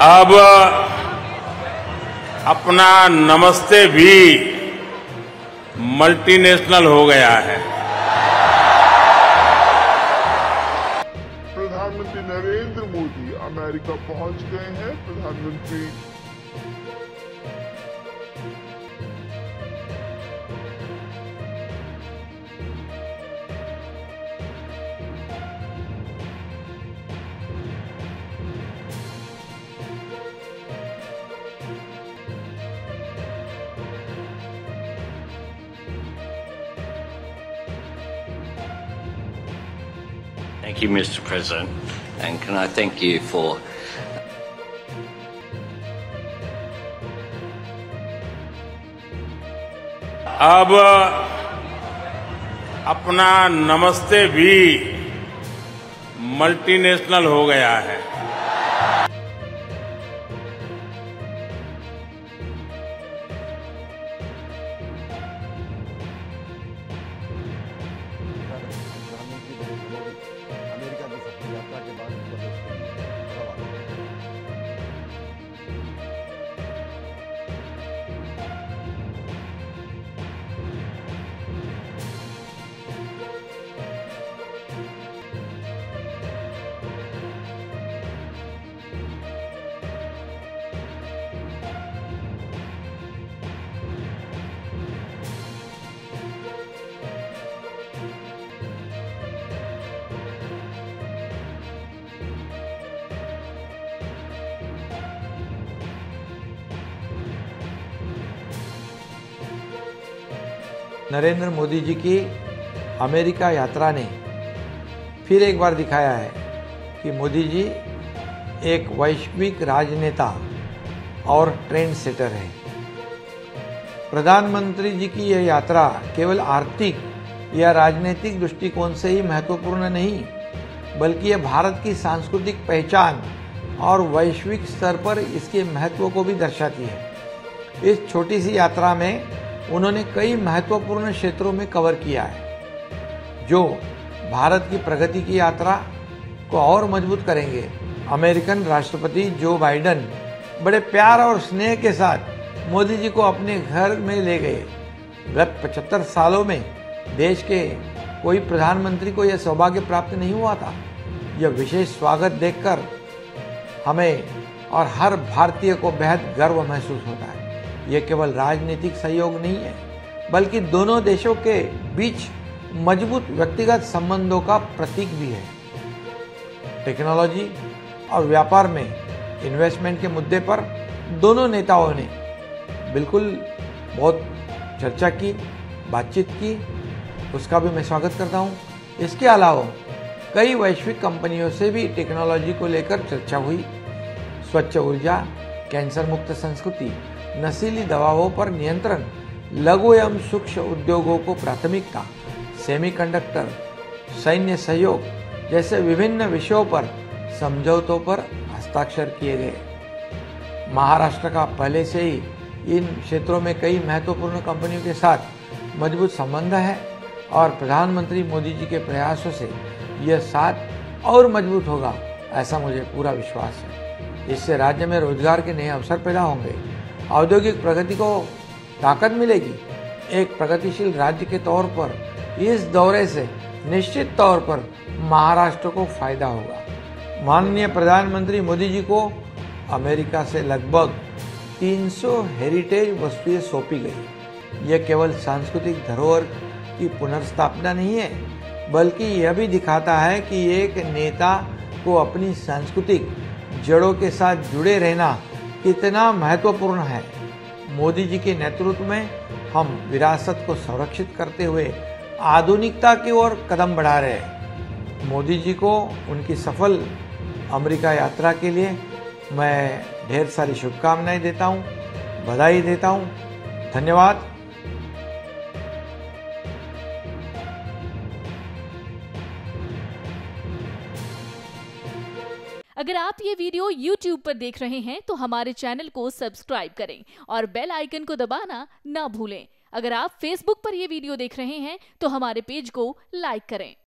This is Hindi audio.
अब अपना नमस्ते भी मल्टीनेशनल हो गया है। प्रधानमंत्री नरेंद्र मोदी अमेरिका पहुंच गए हैं। प्रधानमंत्री Thank you, Mr. President, and can I thank you for अब अपना नमस्ते भी मल्टीनेशनल हो गया है। प्रधानमंत्री नरेंद्र मोदी अमेरिका की सफल यात्रा के बाद प्रदेश के लिए रवाना। नरेंद्र मोदी जी की अमेरिका यात्रा ने फिर एक बार दिखाया है कि मोदी जी एक वैश्विक राजनेता और ट्रेंड सेटर है। प्रधानमंत्री जी की यह यात्रा केवल आर्थिक या राजनीतिक दृष्टिकोण से ही महत्वपूर्ण नहीं, बल्कि यह भारत की सांस्कृतिक पहचान और वैश्विक स्तर पर इसके महत्व को भी दर्शाती है। इस छोटी सी यात्रा में उन्होंने कई महत्वपूर्ण क्षेत्रों में कवर किया है, जो भारत की प्रगति की यात्रा को और मजबूत करेंगे। अमेरिकन राष्ट्रपति जो बाइडेन बड़े प्यार और स्नेह के साथ मोदी जी को अपने घर में ले गए। गत 75 सालों में देश के कोई प्रधानमंत्री को यह सौभाग्य प्राप्त नहीं हुआ था। यह विशेष स्वागत देखकर हमें और हर भारतीय को बेहद गर्व महसूस होता है। यह केवल राजनीतिक सहयोग नहीं है, बल्कि दोनों देशों के बीच मजबूत व्यक्तिगत संबंधों का प्रतीक भी है। टेक्नोलॉजी और व्यापार में इन्वेस्टमेंट के मुद्दे पर दोनों नेताओं ने बिल्कुल बहुत चर्चा की, बातचीत की, उसका भी मैं स्वागत करता हूं। इसके अलावा कई वैश्विक कंपनियों से भी टेक्नोलॉजी को लेकर चर्चा हुई। स्वच्छ ऊर्जा, कैंसर मुक्त संस्कृति, नशीली दवाओं पर नियंत्रण, लघु एवं सूक्ष्म उद्योगों को प्राथमिकता, सेमीकंडक्टर, सैन्य सहयोग जैसे विभिन्न विषयों पर समझौतों पर हस्ताक्षर किए गए। महाराष्ट्र का पहले से ही इन क्षेत्रों में कई महत्वपूर्ण कंपनियों के साथ मजबूत संबंध है और प्रधानमंत्री मोदी जी के प्रयासों से यह साथ और मजबूत होगा, ऐसा मुझे पूरा विश्वास है। इससे राज्य में रोजगार के नए अवसर पैदा होंगे, औद्योगिक प्रगति को ताकत मिलेगी। एक प्रगतिशील राज्य के तौर पर इस दौरे से निश्चित तौर पर महाराष्ट्र को फायदा होगा। माननीय प्रधानमंत्री मोदी जी को अमेरिका से लगभग 300 हेरिटेज वस्तुएं सौंपी गई। यह केवल सांस्कृतिक धरोहर की पुनर्स्थापना नहीं है, बल्कि यह भी दिखाता है कि एक नेता को अपनी सांस्कृतिक जड़ों के साथ जुड़े रहना कितना महत्वपूर्ण है। मोदी जी के नेतृत्व में हम विरासत को संरक्षित करते हुए आधुनिकता की ओर कदम बढ़ा रहे हैं। मोदी जी को उनकी सफल अमेरिका यात्रा के लिए मैं ढेर सारी शुभकामनाएं देता हूं, बधाई देता हूं। धन्यवाद। अगर आप ये वीडियो YouTube पर देख रहे हैं तो हमारे चैनल को सब्सक्राइब करें और बेल आइकन को दबाना ना भूलें। अगर आप Facebook पर ये वीडियो देख रहे हैं तो हमारे पेज को लाइक करें।